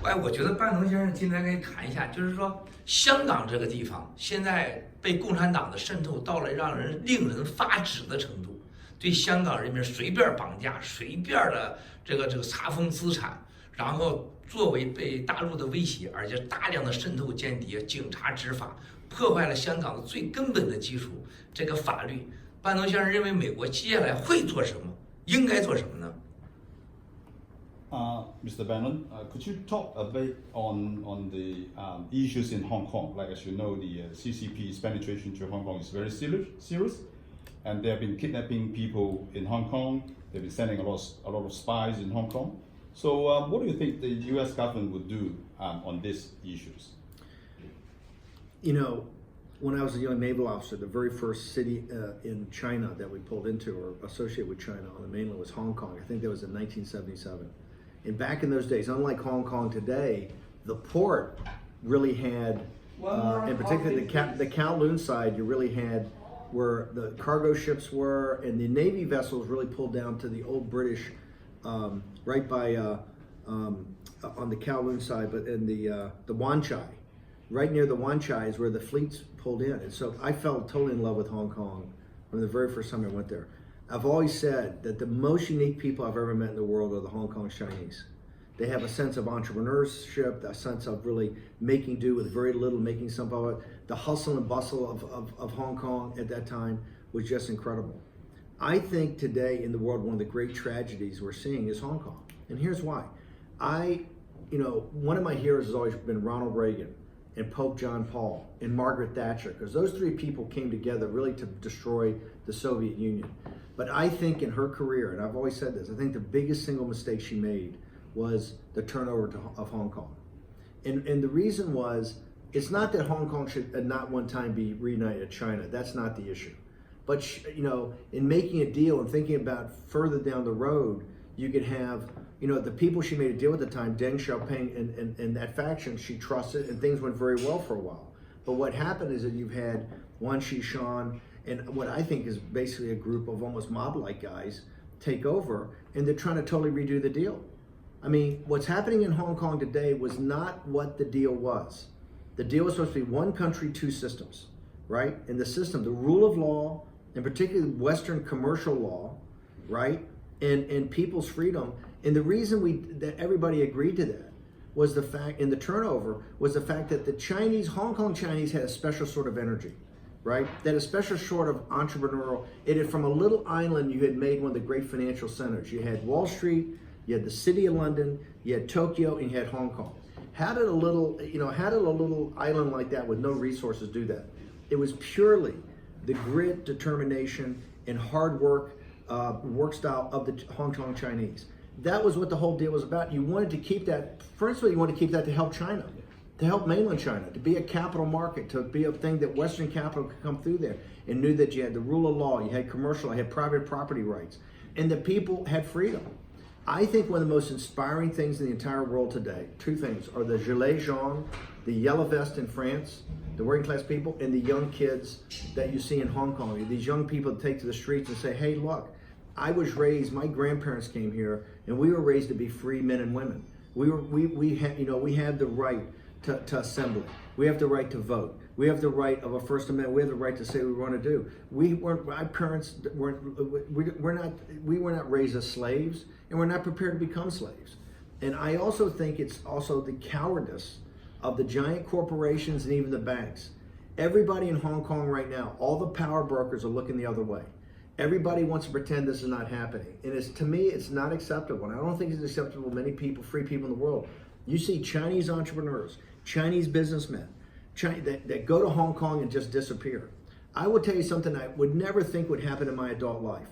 哎，我觉得半农先生今天可以谈一下，就是说香港这个地方现在被共产党的渗透到了令人发指的程度，对香港人民随便绑架、随便的这个查封资产，然后作为被大陆的威胁，而且大量的渗透间谍、警察执法，破坏了香港的最根本的基础这个法律。半农先生认为美国接下来会做什么？应该做什么呢？ Mr. Bannon, could you talk a bit on the issues in Hong Kong? Like, as you know, the CCP's penetration to Hong Kong is very serious, and they have been kidnapping people in Hong Kong. They've been sending a lot of spies in Hong Kong. So, what do you think the U.S. government would do on these issues? You know, when I was a young naval officer, the very first city in China that we pulled into or associated with China on the mainland was Hong Kong. I think that was in 1977. And back in those days, unlike Hong Kong today, the port really had, in particular the Kowloon side, you really had where the cargo ships were, and the Navy vessels really pulled down to the old British, right by on the Kowloon side, but in the Wan Chai, right near the Wan Chai is where the fleets pulled in. And so I fell totally in love with Hong Kong from the very first time I went there. I've always said that the most unique people I've ever met in the world are the Hong Kong Chinese. They have a sense of entrepreneurship, a sense of really making do with very little, making something of it. The hustle and bustle of Hong Kong at that time was just incredible. I think today in the world, one of the great tragedies we're seeing is Hong Kong. And here's why. One of my heroes has always been Ronald Reagan and Pope John Paul and Margaret Thatcher, because those three people came together really to destroy the Soviet Union. But I think in her career, and I've always said this, I think the biggest single mistake she made was the turnover of Hong Kong. And the reason was, it's not that Hong Kong should at not one time be reunited to China. That's not the issue. But, in making a deal and thinking about further down the road, you could have, the people she made a deal with at the time, Deng Xiaoping and that faction, she trusted, and things went very well for a while. But what happened is that you've had Wan Xishan, and what I think is basically a group of almost mob-like guys take over, and they're trying to totally redo the deal. I mean, what's happening in Hong Kong today was not what the deal was. The deal was supposed to be one country, two systems, right? And the system, the rule of law, and particularly Western commercial law, right? And people's freedom. And the reason that everybody agreed to that was the fact, in the turnover, was the fact that the Chinese, Hong Kong Chinese had a special sort of energy. Right? That a special sort of entrepreneurial, it had, from a little island, you had made one of the great financial centers. You had Wall Street, you had the city of London, you had Tokyo, and you had Hong Kong. How did a little island like that with no resources do that? It was purely the grit, determination, and hard work, work style of the Hong Kong Chinese. That was what the whole deal was about. You wanted to keep that, first of all, you wanted to keep that to help China. To help mainland China, to be a capital market, to be a thing that Western capital could come through there, and knew that you had the rule of law, you had commercial, you had private property rights, and the people had freedom. I think one of the most inspiring things in the entire world today, two things, are the Gilets jaunes, the yellow vest in France, the working class people, and the young kids that you see in Hong Kong. These young people that take to the streets and say, hey, look, I was raised, my grandparents came here, and we were raised to be free men and women. We had the right to assembly. We have the right to vote. We have the right of a First Amendment. We have the right to say what we want to do. We were not raised as slaves, and we're not prepared to become slaves. And I also think it's also the cowardice of the giant corporations and even the banks. Everybody in Hong Kong right now, all the power brokers are looking the other way. Everybody wants to pretend this is not happening. And to me, it's not acceptable. And I don't think it's acceptable to many people, free people in the world. You see Chinese entrepreneurs, Chinese businessmen that go to Hong Kong and just disappear. I will tell you something I would never think would happen in my adult life.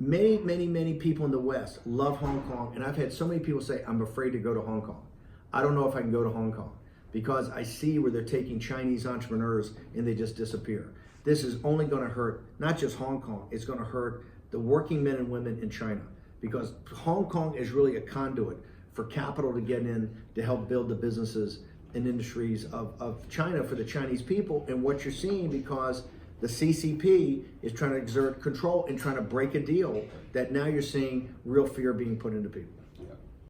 Many, many, many people in the West love Hong Kong, and I've had so many people say, I'm afraid to go to Hong Kong. I don't know if I can go to Hong Kong because I see where they're taking Chinese entrepreneurs and they just disappear. This is only going to hurt not just Hong Kong, it's going to hurt the working men and women in China, because Hong Kong is really a conduit for capital to get in to help build the businesses and industries of China for the Chinese people. And what you're seeing, because the CCP is trying to exert control and trying to break a deal, that now you're seeing real fear being put into people.